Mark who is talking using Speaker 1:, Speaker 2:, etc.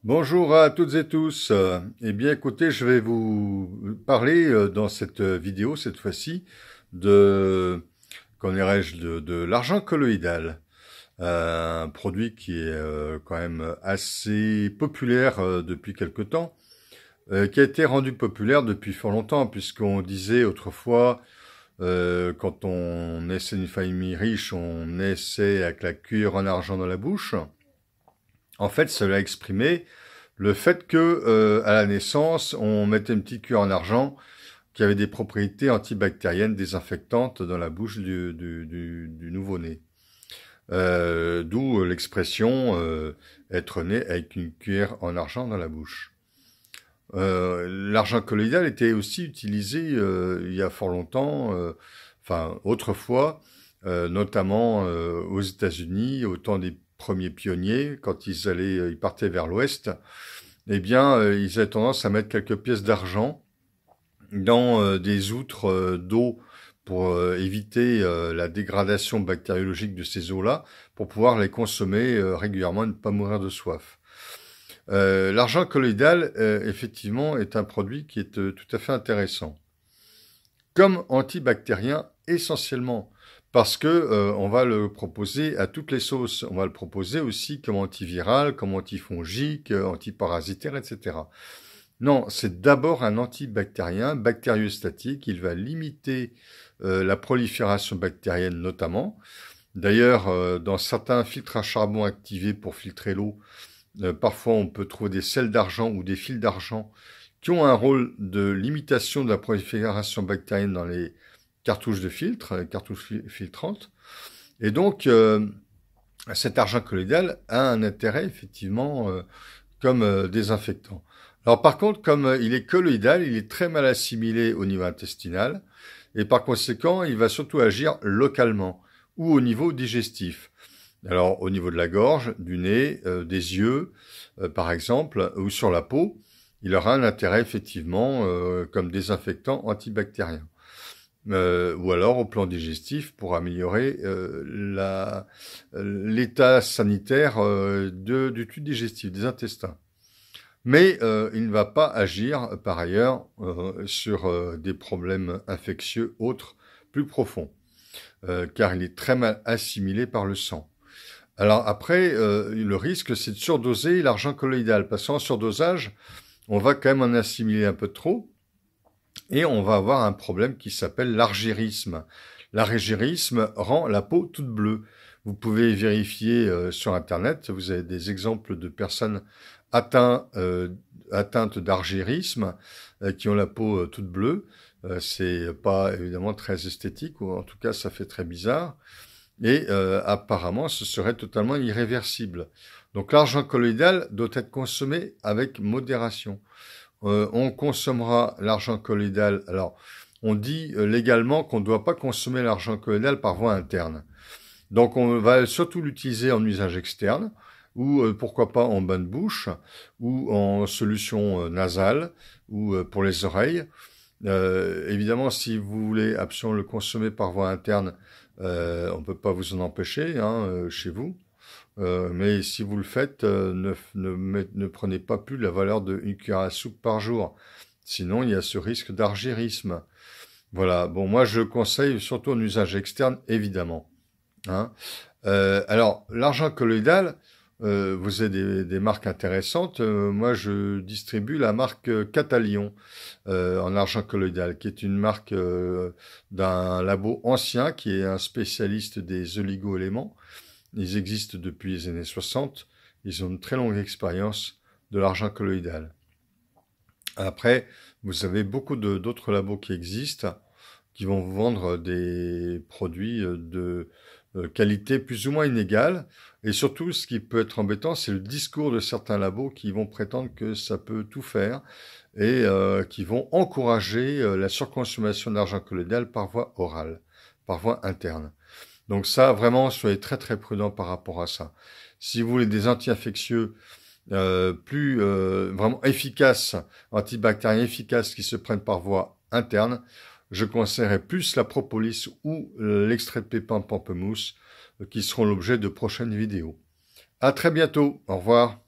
Speaker 1: Bonjour à toutes et tous. Eh bien, écoutez, je vais vous parler dans cette vidéo, cette fois-ci, de, qu'on dirais-je, de l'argent colloïdal. Un produit qui est quand même assez populaire depuis quelque temps, qui a été rendu populaire depuis fort longtemps, puisqu'on disait autrefois, quand on essaie une famille riche, on essaie avec la cuillère en argent dans la bouche. En fait, cela exprimait le fait que à la naissance, on mettait une petite cuillère en argent qui avait des propriétés antibactériennes désinfectantes dans la bouche du nouveau-né. D'où l'expression être né avec une cuillère en argent dans la bouche. L'argent colloïdal était aussi utilisé il y a fort longtemps, enfin autrefois, notamment aux États-Unis, au temps des premiers pionniers, quand ils partaient vers l'ouest, eh bien, ils avaient tendance à mettre quelques pièces d'argent dans des outres d'eau pour éviter la dégradation bactériologique de ces eaux-là, pour pouvoir les consommer régulièrement et ne pas mourir de soif. L'argent colloïdal, effectivement, est un produit qui est tout à fait intéressant. Comme antibactérien, essentiellement, parce que on va le proposer à toutes les sauces. On va le proposer aussi comme antiviral, comme antifongique, antiparasitaire, etc. Non, c'est d'abord un antibactérien, bactériostatique. Il va limiter la prolifération bactérienne notamment. D'ailleurs, dans certains filtres à charbon activés pour filtrer l'eau, parfois on peut trouver des sels d'argent ou des fils d'argent qui ont un rôle de limitation de la prolifération bactérienne dans les cartouches de filtre, les cartouches filtrantes. Et donc, cet argent colloïdal a un intérêt effectivement comme désinfectant. Alors par contre, comme il est colloïdal, il est très mal assimilé au niveau intestinal et par conséquent, il va surtout agir localement ou au niveau digestif. Alors au niveau de la gorge, du nez, des yeux, par exemple, ou sur la peau, il aura un intérêt effectivement comme désinfectant antibactérien. Ou alors au plan digestif pour améliorer l'état sanitaire du tube digestif, des intestins. Mais il ne va pas agir par ailleurs sur des problèmes infectieux autres, plus profonds, car il est très mal assimilé par le sang. Alors après, le risque, c'est de surdoser l'argent colloïdal, parce qu'en surdosage, on va quand même en assimiler un peu trop, et on va avoir un problème qui s'appelle l'argyrisme. L'argyrisme rend la peau toute bleue. Vous pouvez vérifier sur Internet, vous avez des exemples de personnes atteintes d'argyrisme qui ont la peau toute bleue. C'est pas évidemment très esthétique, ou en tout cas ça fait très bizarre. Et apparemment, ce serait totalement irréversible. Donc l'argent colloïdal doit être consommé avec modération. On consommera l'argent colloïdal. Alors, on dit légalement qu'on ne doit pas consommer l'argent colloïdal par voie interne. Donc, on va surtout l'utiliser en usage externe, ou pourquoi pas en bain de bouche, ou en solution nasale, ou pour les oreilles. Évidemment, si vous voulez absolument le consommer par voie interne, on ne peut pas vous en empêcher chez vous. Mais si vous le faites, ne prenez pas plus de la valeur d'une cuillère à soupe par jour. Sinon, il y a ce risque d'argyrisme. Voilà. Bon, moi, je conseille surtout en usage externe, évidemment. Alors, l'argent colloïdal, vous avez des marques intéressantes. Moi, je distribue la marque Catalion en argent colloïdal, qui est une marque d'un labo ancien, qui est un spécialiste des oligo-éléments. Ils existent depuis les années 60. Ils ont une très longue expérience de l'argent colloïdal. Après, vous avez beaucoup d'autres labos qui existent, qui vont vous vendre des produits de qualité plus ou moins inégale. Et surtout, ce qui peut être embêtant, c'est le discours de certains labos qui vont prétendre que ça peut tout faire et qui vont encourager la surconsommation d'argent colloïdal par voie orale, par voie interne. Donc ça, vraiment, soyez très très prudents par rapport à ça. Si vous voulez des anti-infectieux plus vraiment efficaces, antibactériens efficaces qui se prennent par voie interne, je conseillerais plus la propolis ou l'extrait de pépins de pamplemousse qui seront l'objet de prochaines vidéos. À très bientôt, au revoir.